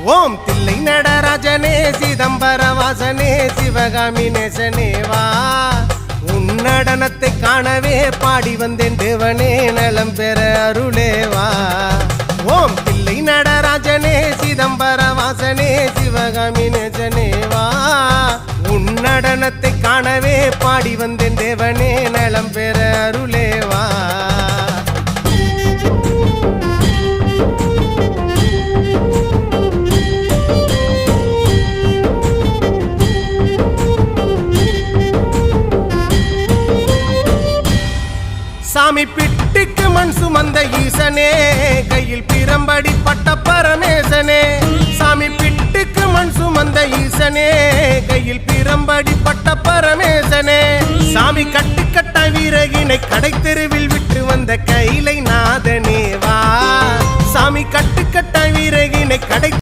ஓம் தில்லை நடராஜனே சிதம்பர வாசனே சிவகாமி நேசனே வா உன் நடனத்தை காணவே பாடி வந்தேன் தேவனே நலம் பெற அருளே வா ஓம் தில்லை நடராஜனே சிதம்பர வாசனே சிவகாமி நேசனே வா உன் நடனத்தை காணவே பாடி வந்தேன் தேவனே நலம் பெற அருளே வா சாமி பிட்டுக்கு மண் சுமந்த ஈசனே கையில் பிரம்படி பட்ட பரமேசனே சாமி பிட்டுக்கு மண் சுமந்த ஈசனே கையில் பிரம்படி பட்ட பரமேசனே சாமி கட்டுக்கட்ட வீரகினை கடை தெருவில் விட்டு வந்த கைலை நாதனே வா சாமி கட்டுக்கட்ட வீரகினை கடை